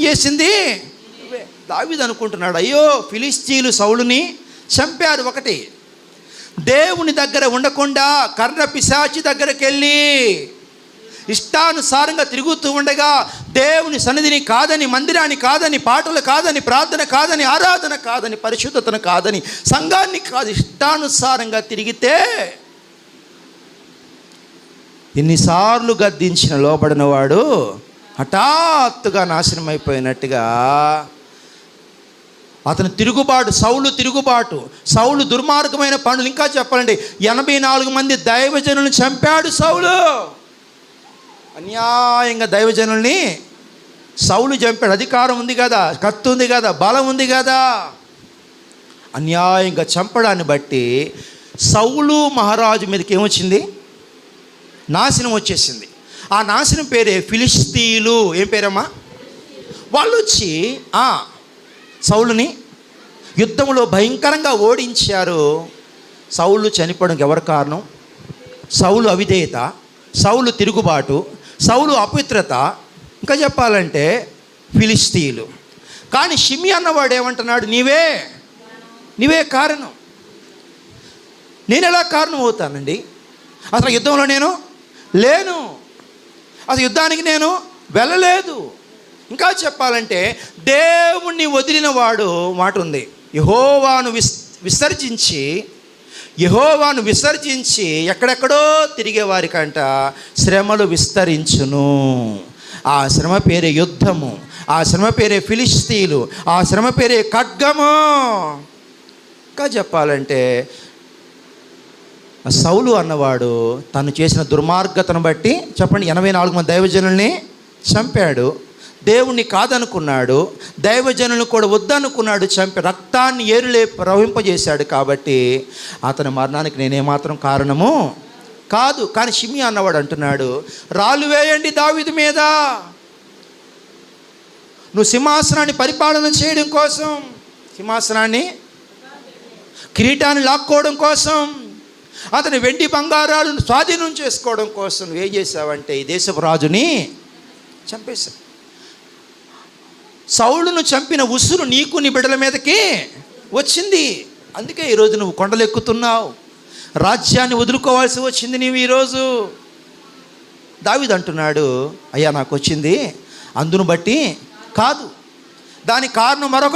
చేసింది దావీదు అనుకుంటున్నాడు, అయ్యో ఫిలిష్తీయులు సౌలుని చంపారు. ఒకటి, దేవుని దగ్గర ఉండకుండా కర్ణ పిశాచి దగ్గరికి వెళ్ళి ఇష్టానుసారంగా తిరుగుతూ ఉండగా, దేవుని సన్నిధిని కాదని, మందిరాన్ని కాదని, పాటలు కాదని, ప్రార్థన కాదని, ఆరాధన కాదని, పరిశుద్ధతను కాదని, సంఘాన్ని కాదు, ఇష్టానుసారంగా తిరిగితే ఎన్నిసార్లు గద్దించిన లోబడిన వాడు హఠాత్తుగా నాశనం అయిపోయినట్టుగా అతను తిరుగుబాటు, సౌలు దుర్మార్గమైన పనులు, ఇంకా చెప్పాలంటే 84 మంది దైవజనులను చంపాడు సౌలు. అన్యాయంగా దైవజనుల్ని సౌలు చంపాడు. అధికారం ఉంది కదా, కత్తి ఉంది కదా, బలం ఉంది కదా, అన్యాయంగా చంపడాన్ని బట్టి సౌలు మహారాజు మీదకి ఏమొచ్చింది? నాశనం వచ్చేసింది. ఆ నాశనం పేరే ఫిలిష్తీయులు. ఏం పేరమ్మా? వాళ్ళు వచ్చి సౌలుని యుద్ధంలో భయంకరంగా ఓడించారు. సౌలు చనిపోవడానికి ఎవరు కారణం? సౌలు అవిధేయత, సౌలు తిరుగుబాటు, సౌలు అపవిత్రత, ఇంకా చెప్పాలంటే ఫిలిష్తీయులు. కానీ షిమి అన్నవాడు ఏమంటున్నాడు? నీవే కారణం. నేను ఎలా కారణం అవుతానండి? అసలు యుద్ధంలో నేను లేను, అసలు యుద్ధానికి నేను వెళ్ళలేదు. ఇంకా చెప్పాలంటే దేవుణ్ణి వదిలిన వాడు మాట ఉంది, యెహోవాను విసర్జించి ఎక్కడెక్కడో తిరిగేవారికంట శ్రమలు విస్తరించును. ఆ శ్రమ పేరే యుద్ధము, ఆ శ్రమ పేరే ఫిలిష్తీయులు, ఆ శ్రమ పేరే ఖడ్గము. ఇంకా చెప్పాలంటే సౌలు అన్నవాడు తను చేసిన దుర్మార్గతను బట్టి చెప్పండి 84 మంది దైవజనుల్ని చంపాడు. దేవుణ్ణి కాదనుకున్నాడు, దైవజనులను కూడా వద్దనుకున్నాడు, చంపి రక్తాన్ని ఏరులే ప్రవహింపజేశాడు. కాబట్టి అతని మరణానికి నేనేమాత్రం కారణము కాదు. కానీ షిమి అన్నవాడు అంటున్నాడు, రాళ్ళు వేయండి దావీదు మీద, నువ్వు సింహాసనాన్ని పరిపాలన చేయడం కోసం, సింహాసనాన్ని కిరీటాన్ని లాక్కోవడం కోసం, అతని వెండి బంగారాలను స్వాధీనం చేసుకోవడం కోసం నువ్వేం చేశావంటే ఈ దేశపు రాజుని చంపేశావు. సౌలును చంపిన ఉసురు నీకు నీ బిడ్డల మీదకి వచ్చింది. అందుకే ఈరోజు నువ్వు కొండలు ఎక్కుతున్నావు, రాజ్యాన్ని వదులుకోవాల్సి వచ్చింది నీవు ఈరోజు. దావీదు అంటున్నాడు, అయ్యా నాకు వచ్చింది అందును బట్టి కాదు, దానికి కారణం మరొక